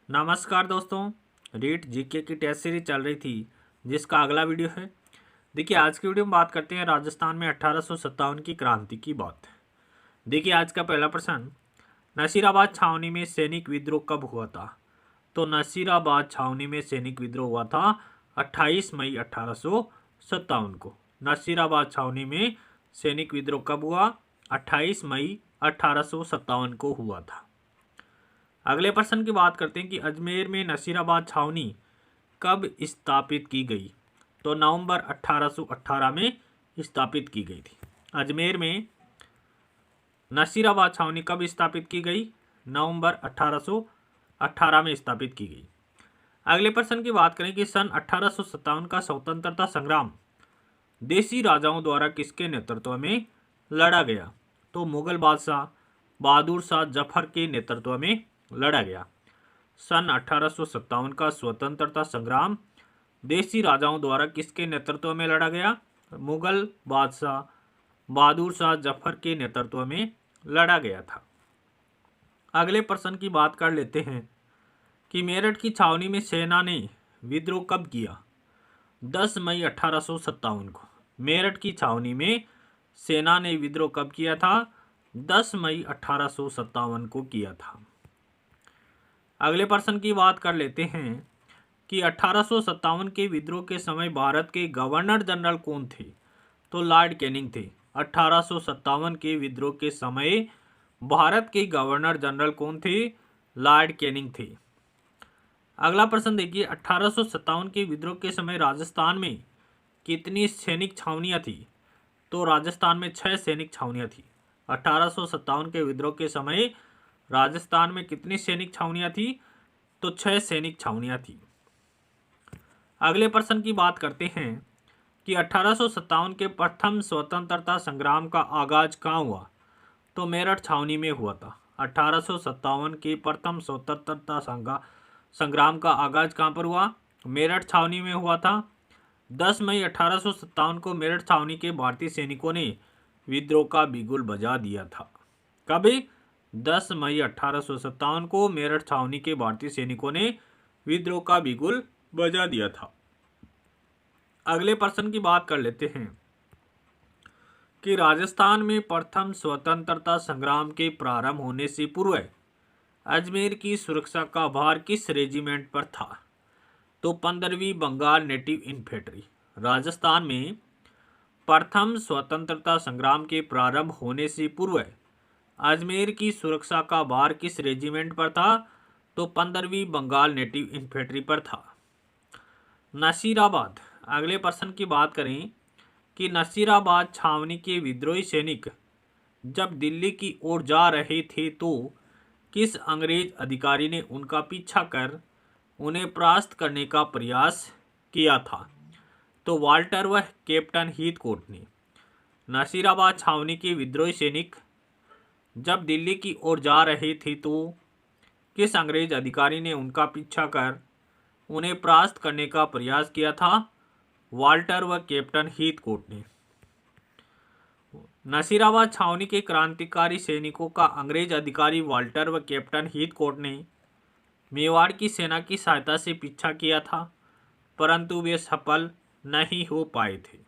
नमस्कार दोस्तों। रीट जीके की टेस्ट सीरीज चल रही थी जिसका अगला वीडियो है। देखिए आज की वीडियो में बात करते हैं राजस्थान में 1857 की क्रांति की बात। देखिए आज का पहला प्रश्न, नसीराबाद छावनी में सैनिक विद्रोह कब हुआ था? तो नसीराबाद छावनी में सैनिक विद्रोह हुआ था 28 मई 1857 को। नसीराबाद छावनी में सैनिक विद्रोह कब हुआ? 28 मई 1857 को हुआ था। अगले प्रश्न की बात करते हैं कि अजमेर में नसीराबाद छावनी कब स्थापित की गई? तो नवंबर 1818 में स्थापित की गई थी। अजमेर में नसीराबाद छावनी कब स्थापित की गई? नवंबर 1818 में स्थापित की गई। अगले प्रश्न की बात करें कि सन 1857 का स्वतंत्रता संग्राम देसी राजाओं द्वारा किसके नेतृत्व में लड़ा गया? तो मुगल बादशाह बहादुर शाह जफर के नेतृत्व में लड़ा गया। सन 1857 का स्वतंत्रता संग्राम देसी राजाओं द्वारा किसके नेतृत्व में लड़ा गया? मुगल बादशाह बहादुर शाह जफर के नेतृत्व में लड़ा गया था। अगले प्रश्न की बात कर लेते हैं कि मेरठ की छावनी में सेना ने विद्रोह कब किया? 10 मई 1857 को। मेरठ की छावनी में सेना ने विद्रोह कब किया था? 10 मई 1857 को किया था। अगले प्रश्न की बात कर लेते हैं कि 1857 के विद्रोह के समय भारत के गवर्नर जनरल कौन थे? तो लॉर्ड कैनिंग थे। 1857 के विद्रोह के समय भारत के गवर्नर जनरल कौन थे? लॉर्ड कैनिंग थे। अगला प्रश्न देखिए, 1857 के विद्रोह के समय राजस्थान में कितनी सैनिक छावनियां थी? तो राजस्थान में 6 सैनिक छावनियां थी। 1857 के विद्रोह के समय राजस्थान में कितनी सैनिक छावनियां थी? तो 6 सैनिक छावनियां थी। अगले प्रश्न की बात करते हैं कि 1857 के प्रथम स्वतंत्रता संग्राम का आगाज कहाँ हुआ? तो मेरठ छावनी में हुआ था। 1857 के प्रथम स्वतंत्रता संग्राम का आगाज कहाँ पर हुआ? मेरठ छावनी में हुआ था। 10 मई 1857 को मेरठ छावनी के भारतीय सैनिकों ने विद्रोह का बिगुल बजा दिया था। कभी 10 मई 1857 को मेरठ छावनी के भारतीय सैनिकों ने विद्रोह का बिगुल बजा दिया था। अगले प्रश्न की बात कर लेते हैं कि राजस्थान में प्रथम स्वतंत्रता संग्राम के प्रारंभ होने से पूर्व अजमेर की सुरक्षा का भार किस रेजिमेंट पर था? तो 15वीं बंगाल नेटिव इन्फेंट्री। राजस्थान में प्रथम स्वतंत्रता संग्राम के प्रारंभ होने से पूर्व अजमेर की सुरक्षा का भार किस रेजिमेंट पर था? तो 15वीं बंगाल नेटिव इन्फेंट्री पर था। नसीराबाद। अगले प्रश्न की बात करें कि नसीराबाद छावनी के विद्रोही सैनिक जब दिल्ली की ओर जा रहे थे तो किस अंग्रेज अधिकारी ने उनका पीछा कर उन्हें परास्त करने का प्रयास किया था? तो वाल्टर व कैप्टन हीथकोट ने। नसीराबाद छावनी के विद्रोही सैनिक जब दिल्ली की ओर जा रहे थे तो किस अंग्रेज अधिकारी ने उनका पीछा कर उन्हें परास्त करने का प्रयास किया था? वाल्टर व कैप्टन हीथकोट ने। नसीराबाद छावनी के क्रांतिकारी सैनिकों का अंग्रेज अधिकारी वाल्टर व कैप्टन हीथकोट ने मेवाड़ की सेना की सहायता से पीछा किया था, परंतु वे सफल नहीं हो पाए थे।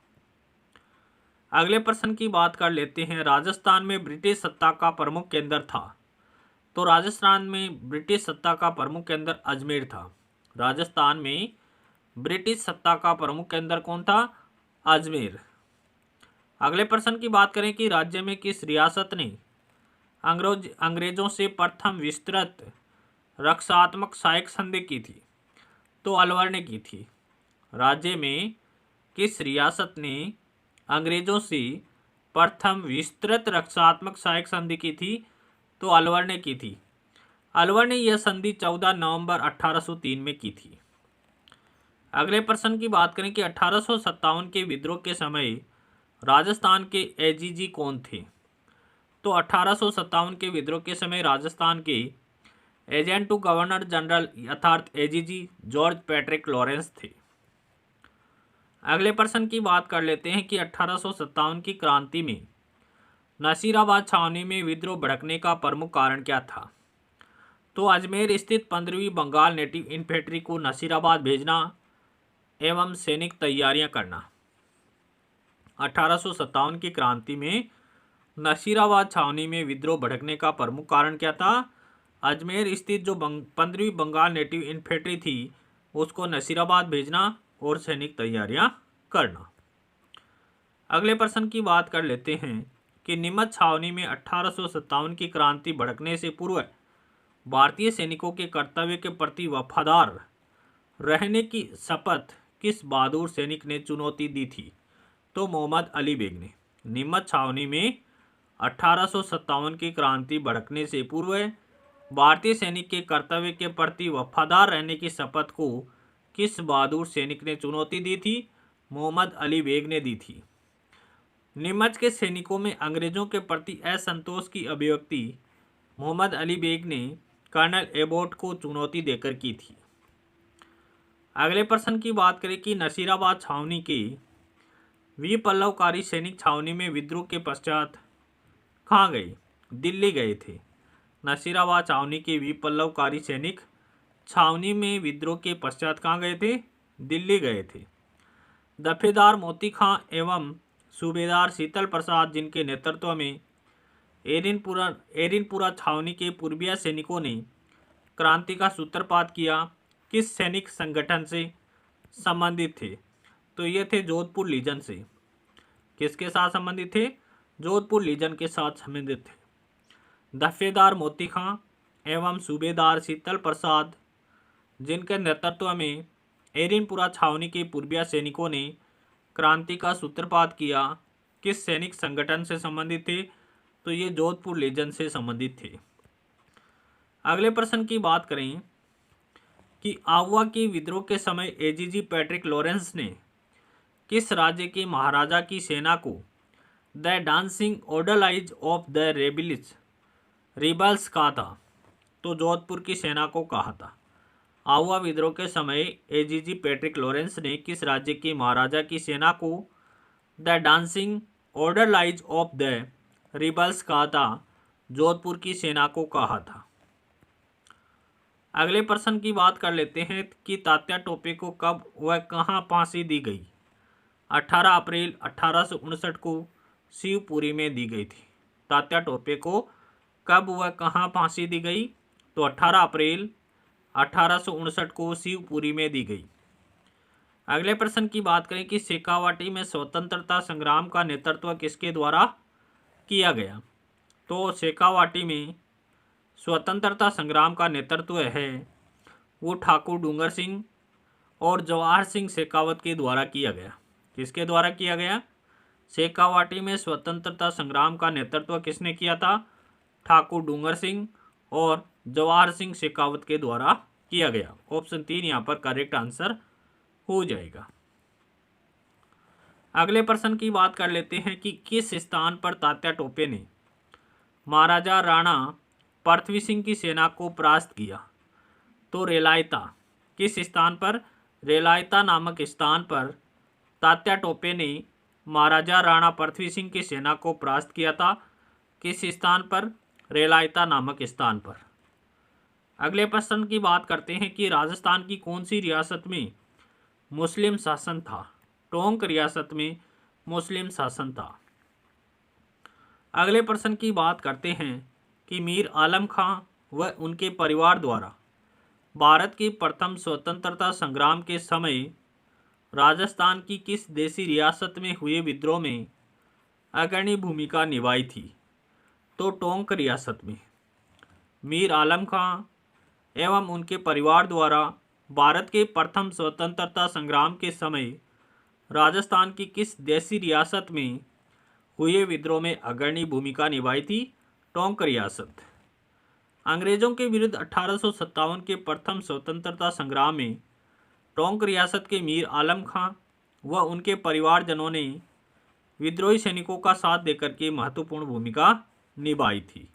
अगले प्रश्न की बात कर लेते हैं, राजस्थान में ब्रिटिश सत्ता का प्रमुख केंद्र था। तो राजस्थान में ब्रिटिश सत्ता का प्रमुख केंद्र अजमेर था। राजस्थान में ब्रिटिश सत्ता का प्रमुख केंद्र कौन था? अजमेर। अगले प्रश्न की बात करें कि राज्य में किस रियासत ने अंग्रेजों से प्रथम विस्तृत रक्षात्मक सहायक संधि की थी? तो अलवर ने की थी। राज्य में किस रियासत ने अंग्रेजों से प्रथम विस्तृत रक्षात्मक सहायक संधि की थी? तो अलवर ने की थी। अलवर ने यह संधि 14 नवंबर 1803 में की थी। अगले प्रश्न की बात करें कि 1857 के विद्रोह के समय राजस्थान के एजीजी कौन थे? तो 1857 के विद्रोह के समय राजस्थान के एजेंट टू गवर्नर जनरल अर्थात एजीजी जॉर्ज पैट्रिक लॉरेंस थे। अगले प्रश्न की बात कर लेते हैं कि 1857 की क्रांति में नसीराबाद छावनी में विद्रोह भड़कने का प्रमुख कारण क्या था? तो अजमेर स्थित 15वीं बंगाल नेटिव इन्फेंट्री को नसीराबाद भेजना एवं सैनिक तैयारियां करना। 1857 की क्रांति में नसीराबाद छावनी में विद्रोह भड़कने का प्रमुख कारण क्या था? अजमेर स्थित जो 15वीं बंगाल नेटिव इन्फेंट्री थी उसको नसीराबाद भेजना और सैनिक तैयारियां करना। अगले प्रश्न की बात कर लेते हैं कि नीमच छावनी में 1857 की क्रांति भड़कने से पूर्व भारतीय सैनिकों के कर्तव्य के प्रति वफादार रहने की शपथ किस बहादुर सैनिक ने चुनौती दी थी? तो मोहम्मद अली बेग ने। नीमच छावनी में 1857 की क्रांति भड़कने से पूर्व भारतीय सैनिक के कर्तव्य के प्रति वफादार रहने की शपथ को किस बहादुर सैनिक ने चुनौती दी थी? मोहम्मद अली बेग ने दी थी। नीमच के सैनिकों में अंग्रेजों के प्रति असंतोष की अभिव्यक्ति मोहम्मद अली बेग ने कर्नल एबोट को चुनौती देकर की थी। अगले प्रश्न की बात करें कि नसीराबाद छावनी के विपल्लवकारी सैनिक छावनी में विद्रोह के पश्चात कहाँ गए? दिल्ली गए थे। नसीराबाद छावनी के विपल्लवकारी सैनिक छावनी में विद्रोह के पश्चात कहाँ गए थे? दिल्ली गए थे। दफेदार मोती खां एवं सूबेदार शीतल प्रसाद जिनके नेतृत्व में एरिनपुरा छावनी के पूर्वीय सैनिकों ने क्रांति का सूत्रपात किया, किस सैनिक संगठन से संबंधित थे? तो ये थे जोधपुर लीजन से। किसके साथ संबंधित थे? जोधपुर लीजन के साथ संबंधित थे। दफेदार मोती खां एवं सूबेदार शीतल प्रसाद जिनके नेतृत्व में एरिनपुरा छावनी के पूर्वीय सैनिकों ने क्रांति का सूत्रपात किया, किस सैनिक संगठन से संबंधित थे? तो ये जोधपुर लीजन से संबंधित थे। अगले प्रश्न की बात करें कि आहुआ के विद्रोह के समय एजीजी पैट्रिक लॉरेंस ने किस राज्य के महाराजा की सेना को द डांसिंग ओडलाइज ऑफ द रिबल्स कहा था? तो जोधपुर की सेना को कहा था। आहुआ विद्रोह के समय एजीजी पैट्रिक लॉरेंस ने किस राज्य के महाराजा की सेना को द डांसिंग ओडलाइज ऑफ द रिबल्स कहा था? जोधपुर की सेना को कहा था। अगले प्रश्न की बात कर लेते हैं कि तात्या टोपे को कब व कहाँ फांसी दी गई? 18 अप्रैल 1859 को शिवपुरी में दी गई थी। तात्या टोपे को कब व कहाँ फांसी दी गई? तो 18 अप्रैल 1859 को शिवपुरी में दी गई। अगले प्रश्न की बात करें कि शेखावाटी में स्वतंत्रता संग्राम का नेतृत्व किसके द्वारा किया गया? तो शेखावाटी में स्वतंत्रता संग्राम का नेतृत्व है वो ठाकुर डूंगर सिंह और जवाहर सिंह शेखावत के द्वारा किया गया। किसके द्वारा किया गया? शेखावाटी में स्वतंत्रता संग्राम का नेतृत्व किसने किया था? ठाकुर डूंगर सिंह और जवाहर सिंह शेखावत के द्वारा किया गया। ऑप्शन 3 यहाँ पर करेक्ट आंसर हो जाएगा। अगले प्रश्न की बात कर लेते हैं कि किस स्थान पर तात्या टोपे ने महाराजा राणा पृथ्वी सिंह की सेना को परास्त किया? तो रेलायता। किस स्थान पर? रेलायता नामक स्थान पर तात्या टोपे ने महाराजा राणा पृथ्वी सिंह की सेना को परास्त किया था। किस स्थान पर? रेलायता नामक स्थान पर। अगले प्रश्न की बात करते हैं कि राजस्थान की कौन सी रियासत में मुस्लिम शासन था? टोंक रियासत में मुस्लिम शासन था। अगले प्रश्न की बात करते हैं कि मीर आलम खां व उनके परिवार द्वारा भारत की प्रथम स्वतंत्रता संग्राम के समय राजस्थान की किस देशी रियासत में हुए विद्रोह में अग्रणी भूमिका निभाई थी? तो टोंक रियासत में। मीर आलम खां एवं उनके परिवार द्वारा भारत के प्रथम स्वतंत्रता संग्राम के समय राजस्थान की किस देशी रियासत में हुए विद्रोह में अग्रणी भूमिका निभाई थी? टोंक रियासत। अंग्रेजों के विरुद्ध 1857 के प्रथम स्वतंत्रता संग्राम में टोंक रियासत के मीर आलम खां व उनके परिवारजनों ने विद्रोही सैनिकों का साथ देकर के महत्वपूर्ण भूमिका निभाई थी।